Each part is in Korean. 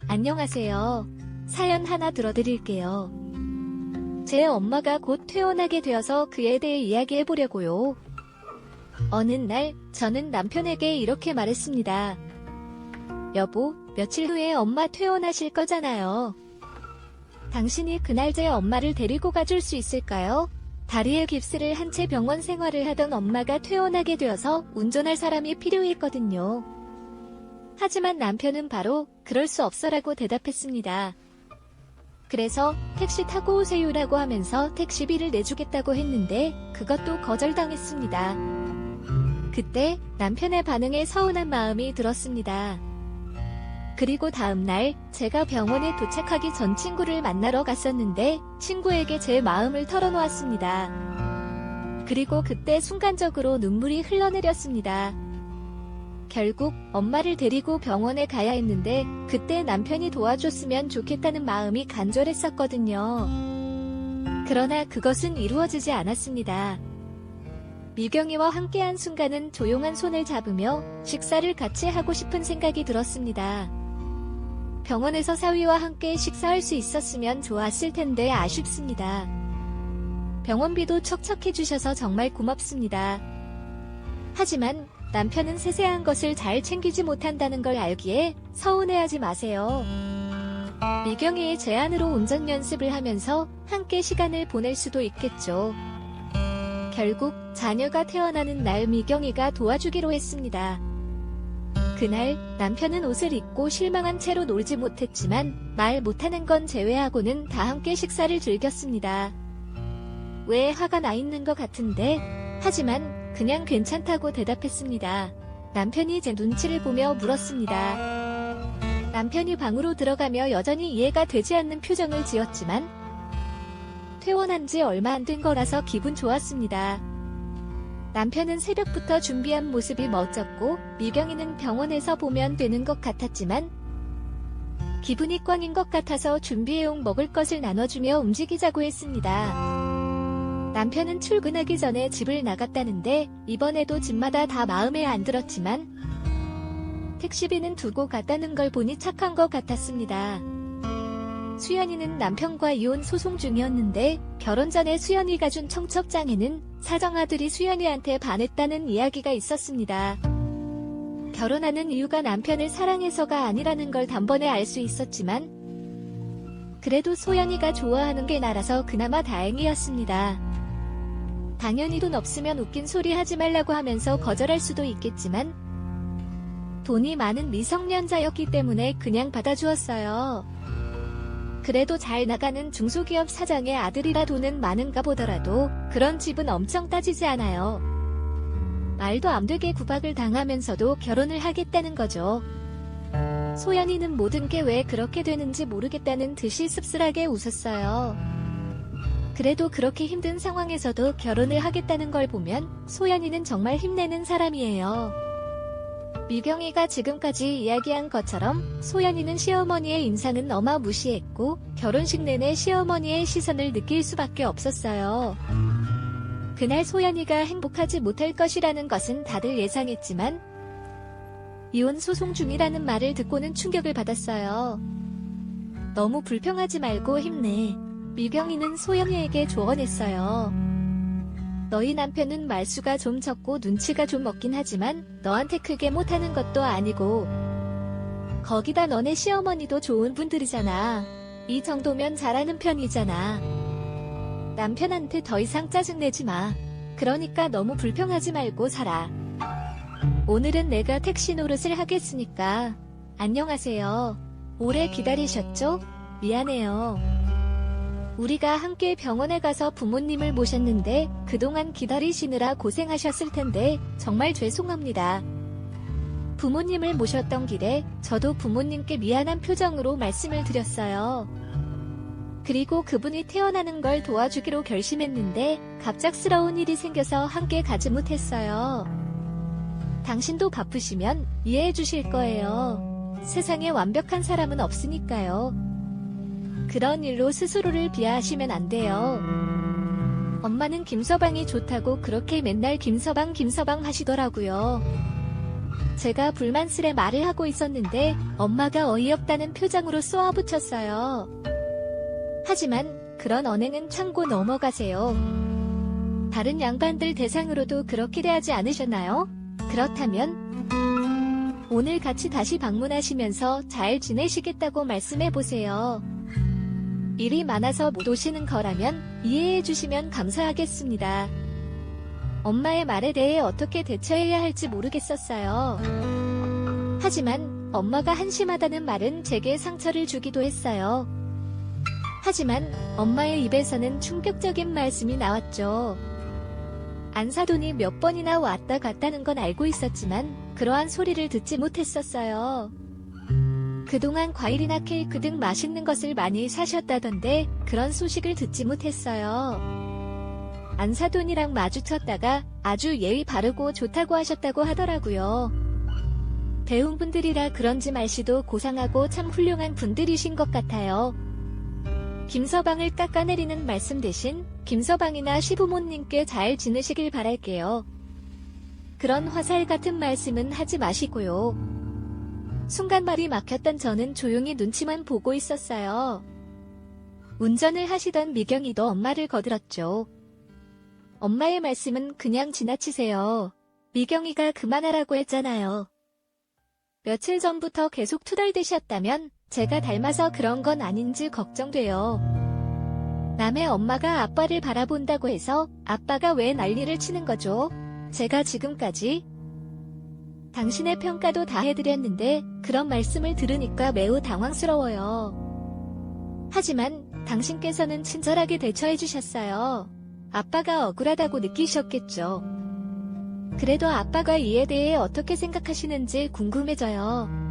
안녕하세요. 사연 하나 들어드릴게요. 제 엄마가 곧 퇴원하게 되어서 그에 대해 이야기해보려고요. 어느 날 저는 남편에게 이렇게 말했습니다. 여보, 며칠 후에 엄마 퇴원하실 거잖아요. 당신이 그날 제 엄마를 데리고 가줄 수 있을까요? 다리에 깁스를 한 채 병원 생활을 하던 엄마가 퇴원하게 되어서 운전할 사람이 필요했거든요. 하지만 남편은 바로 그럴 수 없어라고 대답했습니다. 그래서 택시 타고 오세요라고 하면서 택시비를 내주겠다고 했는데 그것도 거절당했습니다. 그때 남편의 반응에 서운한 마음이 들었습니다. 그리고 다음날 제가 병원에 도착하기 전 친구를 만나러 갔었는데 친구에게 제 마음을 털어놓았습니다. 그리고 그때 순간적으로 눈물이 흘러내렸습니다. 결국 엄마를 데리고 병원에 가야 했는데 그때 남편이 도와줬으면 좋겠다는 마음이 간절했었거든요. 그러나 그것은 이루어지지 않았습니다. 미경이와 함께한 순간은 조용한 손을 잡으며 식사를 같이 하고 싶은 생각이 들었습니다. 병원에서 사위와 함께 식사할 수 있었으면 좋았을 텐데 아쉽습니다. 병원비도 척척해 주셔서 정말 고맙습니다. 하지만 남편은 세세한 것을 잘 챙기지 못한다는 걸 알기에 서운해하지 마세요. 미경이의 제안으로 운전 연습을 하면서 함께 시간을 보낼 수도 있겠죠. 결국 자녀가 태어나는 날 미경이가 도와주기로 했습니다. 그날 남편은 옷을 입고 실망한 채로 놀지 못했지만 말 못하는 건 제외하고는 다 함께 식사를 즐겼습니다. 왜 화가 나 있는 것 같은데? 하지만 그냥 괜찮다고 대답했습니다. 남편이 제 눈치를 보며 물었습니다. 남편이 방으로 들어가며 여전히 이해가 되지 않는 표정을 지었지만 퇴원한 지 얼마 안 된 거라서 기분 좋았습니다. 남편은 새벽부터 준비한 모습이 멋졌고 미경이는 병원에서 보면 되는 것 같았지만 기분이 꽝인 것 같아서 준비해온 먹을 것을 나눠주며 움직이자고 했습니다. 남편은 출근하기 전에 집을 나갔다는데 이번에도 집마다 다 마음에 안 들었지만 택시비는 두고 갔다는 걸 보니 착한 것 같았습니다. 수연이는 남편과 이혼 소송 중이었는데 결혼 전에 수연이가 준 청첩장에는 사정아들이 수연이한테 반했다는 이야기가 있었습니다. 결혼하는 이유가 남편을 사랑해서가 아니라는 걸 단번에 알 수 있었지만 그래도 소연이가 좋아하는 게 나라서 그나마 다행이었습니다. 당연히 돈 없으면 웃긴 소리 하지 말라고 하면서 거절할 수도 있겠지만 돈이 많은 미성년자였기 때문에 그냥 받아주었어요. 그래도 잘 나가는 중소기업 사장의 아들이라 돈은 많은가 보더라도 그런 집은 엄청 따지지 않아요. 말도 안 되게 구박을 당하면서도 결혼을 하겠다는 거죠. 소연이는 모든 게 왜 그렇게 되는지 모르겠다는 듯이 씁쓸하게 웃었어요. 그래도 그렇게 힘든 상황에서도 결혼을 하겠다는 걸 보면 소연이는 정말 힘내는 사람이에요. 미경이가 지금까지 이야기한 것처럼 소연이는 시어머니의 인상은 어마무시했고 결혼식 내내 시어머니의 시선을 느낄 수밖에 없었어요. 그날 소연이가 행복하지 못할 것이라는 것은 다들 예상했지만 이혼 소송 중이라는 말을 듣고는 충격을 받았어요. 너무 불평하지 말고 힘내. 미경이는 소연이에게 조언했어요. 너희 남편은 말수가 좀 적고 눈치가 좀 없긴 하지만 너한테 크게 못하는 것도 아니고 거기다 너네 시어머니도 좋은 분들이잖아. 이 정도면 잘하는 편이잖아. 남편한테 더 이상 짜증내지 마. 그러니까 너무 불평하지 말고 살아. 오늘은 내가 택시 노릇을 하겠으니까. 안녕하세요. 오래 기다리셨죠? 미안해요. 우리가 함께 병원에 가서 부모님을 모셨는데 그동안 기다리시느라 고생하셨을 텐데 정말 죄송합니다. 부모님을 모셨던 길에 저도 부모님께 미안한 표정으로 말씀을 드렸어요. 그리고 그분이 태어나는 걸 도와주기로 결심했는데 갑작스러운 일이 생겨서 함께 가지 못했어요. 당신도 바쁘시면 이해해 주실 거예요. 세상에 완벽한 사람은 없으니까요. 그런 일로 스스로를 비하하시면 안 돼요. 엄마는 김서방이 좋다고 그렇게 맨날 김서방 하시더라고요. 제가 불만스레 말을 하고 있었는데 엄마가 어이없다는 표정으로 쏘아붙였어요. 하지만 그런 언행은 참고 넘어가세요. 다른 양반들 대상으로도 그렇게 대하지 않으셨나요? 그렇다면 오늘 같이 다시 방문하시면서 잘 지내시겠다고 말씀해보세요. 일이 많아서 못 오시는 거라면 이해해 주시면 감사하겠습니다. 엄마의 말에 대해 어떻게 대처해야 할지 모르겠었어요. 하지만 엄마가 한심하다는 말은 제게 상처를 주기도 했어요. 하지만 엄마의 입에서는 충격적인 말씀이 나왔죠. 안사돈이 몇 번이나 왔다 갔다는 건 알고 있었지만 그러한 소리를 듣지 못했었어요. 그동안 과일이나 케이크 등 맛있는 것을 많이 사셨다던데 그런 소식을 듣지 못했어요. 안사돈이랑 마주쳤다가 아주 예의 바르고 좋다고 하셨다고 하더라고요. 대웅분들이라 그런지 말씨도 고상하고 참 훌륭한 분들이신 것 같아요. 김서방을 깎아내리는 말씀 대신 김서방이나 시부모님께 잘 지내시길 바랄게요. 그런 화살 같은 말씀은 하지 마시고요. 순간 말이 막혔던 저는 조용히 눈치만 보고 있었어요. 운전을 하시던 미경이도 엄마를 거들었죠. 엄마의 말씀은 그냥 지나치세요. 미경이가 그만하라고 했잖아요. 며칠 전부터 계속 투덜대셨다면 제가 닮아서 그런 건 아닌지 걱정돼요. 남의 엄마가 아빠를 바라본다고 해서 아빠가 왜 난리를 치는 거죠? 제가 지금까지 당신의 평가도 다 해드렸는데 그런 말씀을 들으니까 매우 당황스러워요. 하지만 당신께서는 친절하게 대처해주셨어요. 아빠가 억울하다고 느끼셨겠죠. 그래도 아빠가 이에 대해 어떻게 생각하시는지 궁금해져요.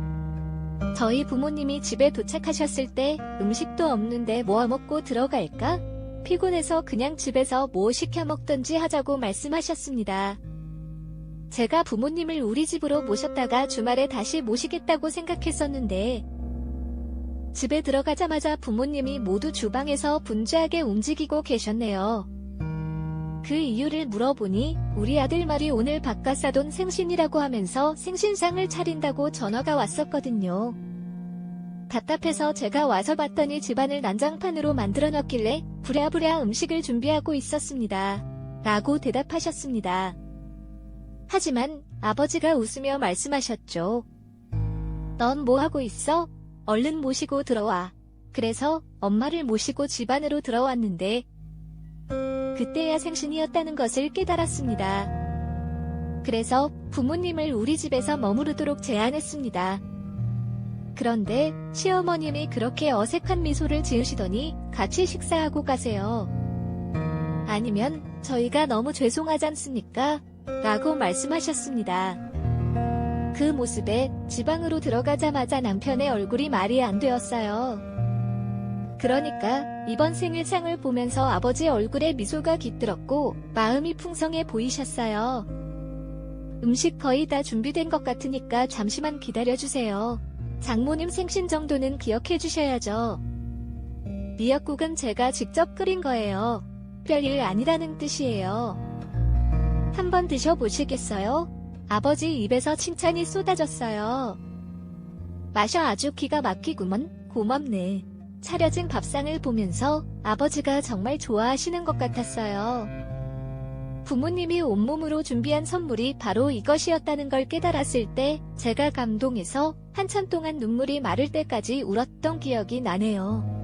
저희 부모님이 집에 도착하셨을 때 음식도 없는데 뭐 먹고 들어갈까? 피곤해서 그냥 집에서 뭐 시켜 먹던지 하자고 말씀하셨습니다. 제가 부모님을 우리 집으로 모셨다가 주말에 다시 모시겠다고 생각했었는데 집에 들어가자마자 부모님이 모두 주방에서 분주하게 움직이고 계셨네요. 그 이유를 물어보니 우리 아들 말이 오늘 바깥사돈 생신이라고 하면서 생신상을 차린다고 전화가 왔었거든요. 답답해서 제가 와서 봤더니 집안을 난장판으로 만들어 놨길래 부랴부랴 음식을 준비하고 있었습니다. 라고 대답하셨습니다. 하지만 아버지가 웃으며 말씀하셨죠. 넌 뭐 하고 있어? 얼른 모시고 들어와. 그래서 엄마를 모시고 집 안으로 들어왔는데 그때야 생신이었다는 것을 깨달았습니다. 그래서 부모님을 우리 집에서 머무르도록 제안했습니다. 그런데 시어머님이 그렇게 어색한 미소를 지으시더니 같이 식사하고 가세요. 아니면 저희가 너무 죄송하지 않습니까? 라고 말씀하셨습니다. 그 모습에 지방으로 들어가자마자 남편의 얼굴이 말이 안 되었어요. 그러니까 이번 생일상을 보면서 아버지 얼굴에 미소가 깃들었고 마음이 풍성해 보이셨어요. 음식 거의 다 준비된 것 같으니까 잠시만 기다려주세요. 장모님 생신 정도는 기억해 주셔야죠. 미역국은 제가 직접 끓인 거예요. 별일 아니라는 뜻이에요. 한번 드셔보시겠어요? 아버지 입에서 칭찬이 쏟아졌어요. 마셔 아주 기가 막히구먼. 고맙네. 차려진 밥상을 보면서 아버지가 정말 좋아하시는 것 같았어요. 부모님이 온몸으로 준비한 선물이 바로 이것이었다는 걸 깨달았을 때 제가 감동해서 한참 동안 눈물이 마를 때까지 울었던 기억이 나네요.